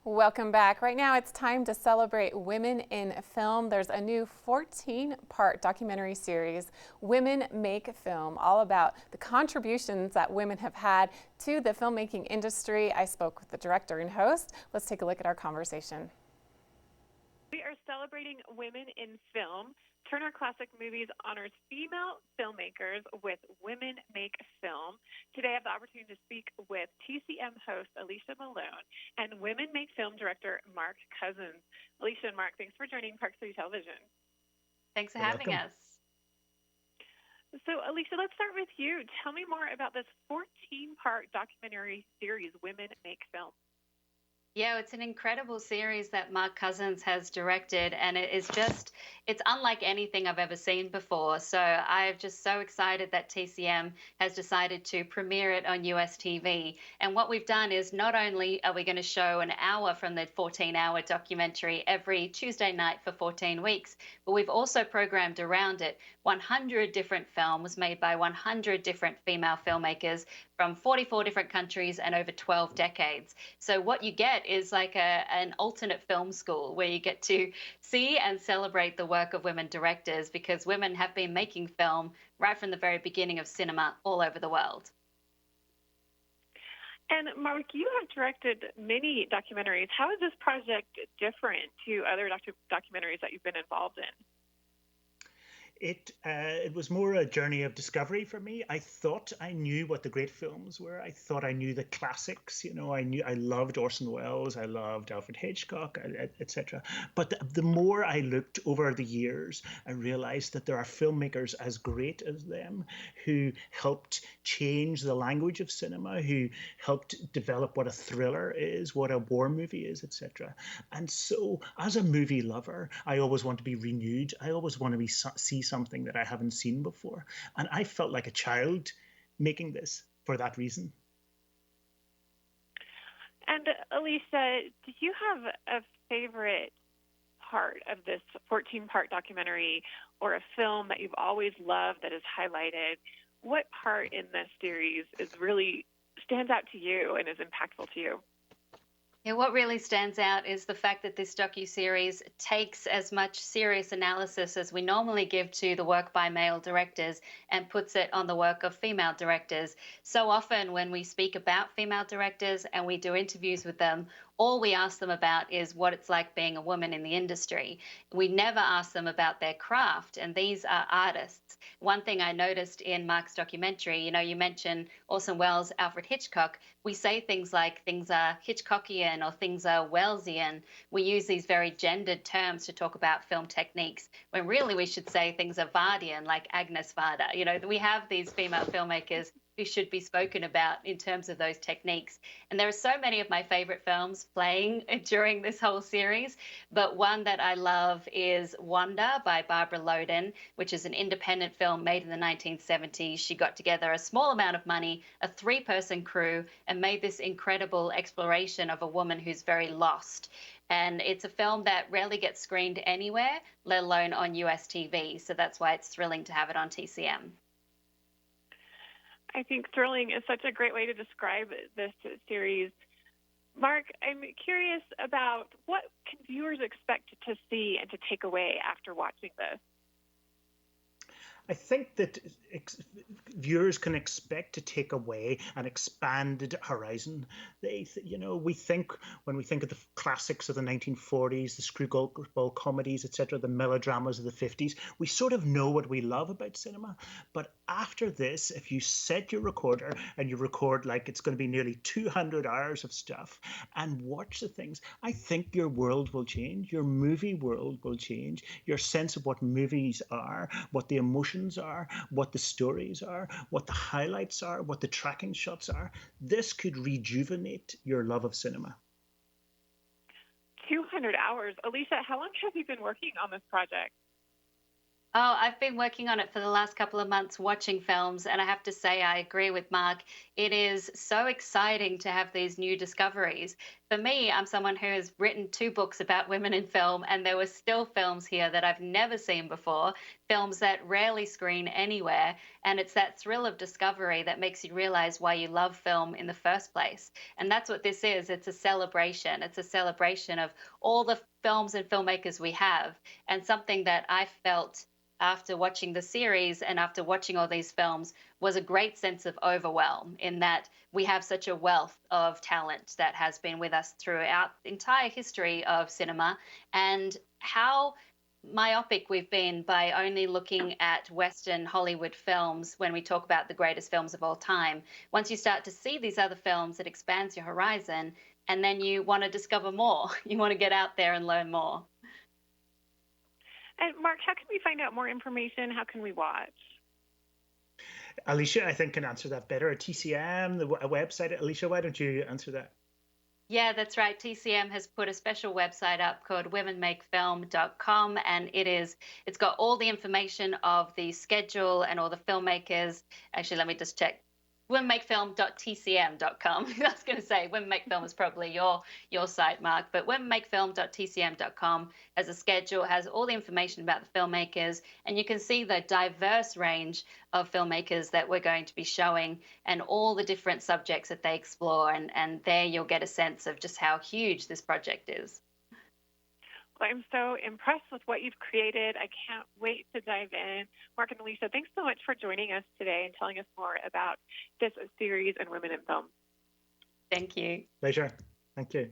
Welcome back. Right now it's time to celebrate women in film. There's a new 14-part documentary series, Women Make Film, all about the contributions that women have had to the filmmaking industry. I spoke with the director and host. Let's take a look at our conversation. We are celebrating women in film. Turner Classic Movies honors female filmmakers with Women Make Film. Today I have the opportunity to speak with TCM host Alicia Malone and Women Make Film director Mark Cousins. Alicia and Mark, thanks for joining Park City Television. Thanks for You're having welcome. us. So Alicia, let's start with you. Tell me more about this 14-part documentary series, Women Make Film. Yeah, it's an incredible series that Mark Cousins has directed, and it's unlike anything I've ever seen before. So I'm just so excited that TCM has decided to premiere it on US TV. And what we've done is not only are we going to show an hour from the 14-hour documentary every Tuesday night for 14 weeks, but we've also programmed around it 100 different films made by 100 different female filmmakers from 44 different countries and over 12 decades. So what you get is like an alternate film school where you get to see and celebrate the work of women directors, because women have been making film right from the very beginning of cinema all over the world. And Mark, you have directed many documentaries. How is this project different to other documentaries that you've been involved in? It was more a journey of discovery for me. I thought I knew what the great films were. I thought I knew the classics. I loved Orson Welles. I loved Alfred Hitchcock, etc. But the more I looked over the years, I realized that there are filmmakers as great as them who helped change the language of cinema, who helped develop what a thriller is, what a war movie is, etc. And so, as a movie lover, I always want to be renewed. I always want to see something that I haven't seen before. And I felt like a child making this for that reason. And Alicia, do you have a favorite part of this 14-part documentary, or a film that you've always loved that is highlighted? What part in this series really stands out to you and is impactful to you? Yeah, what really stands out is the fact that this docuseries takes as much serious analysis as we normally give to the work by male directors and puts it on the work of female directors. So often when we speak about female directors and we do interviews with them, all we ask them about is what it's like being a woman in the industry. We never ask them about their craft, and these are artists. One thing I noticed in Mark's documentary, you mentioned Orson Welles, Alfred Hitchcock. We say things like things are Hitchcockian or things are Wellesian. We use these very gendered terms to talk about film techniques, when really we should say things are Vardian, like Agnes Varda. We have these female filmmakers who should be spoken about in terms of those techniques. And there are so many of my favorite films playing during this whole series, but one that I love is Wanda by Barbara Loden, which is an independent film made in the 1970s. She got together a small amount of money, a 3-person crew, and made this incredible exploration of a woman who's very lost. And it's a film that rarely gets screened anywhere, let alone on US TV. So that's why it's thrilling to have it on TCM. I think thrilling is such a great way to describe this series. Mark, I'm curious about what can viewers expect to see and to take away after watching this? I think that viewers can expect to take away an expanded horizon. We think, when we think of the classics of the 1940s, the screwball comedies, etc., the melodramas of the 50s, we sort of know what we love about cinema. But after this, if you set your recorder and you record like it's going to be nearly 200 hours of stuff and watch the things, I think your world will change. Your movie world will change. Your sense of what movies are, what the emotions are, what the stories are, what the highlights are, what the tracking shots are. This could rejuvenate your love of cinema. 200 hours. Alicia, how long have you been working on this project? Oh, I've been working on it for the last couple of months, watching films, and I have to say I agree with Mark. It is so exciting to have these new discoveries, for me, I'm someone who has written 2 books about women in film, and there were still films here that I've never seen before, films that rarely screen anywhere. And it's that thrill of discovery that makes you realize why you love film in the first place. And that's what this is. It's a celebration. It's a celebration of all the films and filmmakers we have, and something that I felt after watching the series and after watching all these films was a great sense of overwhelm in that we have such a wealth of talent that has been with us throughout the entire history of cinema, and how myopic we've been by only looking at Western Hollywood films when we talk about the greatest films of all time. Once you start to see these other films, it expands your horizon, and then you want to discover more. You want to get out there and learn more. And Mark, how can we find out more information? How can we watch? Alicia, I think, can answer that better. At TCM, a website. Alicia, why don't you answer that? Yeah, that's right. TCM has put a special website up called womenmakefilm.com, and it's got all the information of the schedule and all the filmmakers. Actually, let me just check. womenmakefilm.tcm.com. I was going to say Women Make Film is probably your site, Mark, but womenmakefilm.tcm.com has a schedule, has all the information about the filmmakers, and you can see the diverse range of filmmakers that we're going to be showing and all the different subjects that they explore, and there you'll get a sense of just how huge this project is. Well, I'm so impressed with what you've created. I can't wait to dive in. Mark and Alicia, thanks so much for joining us today and telling us more about this series and women in film. Thank you. Pleasure. Thank you.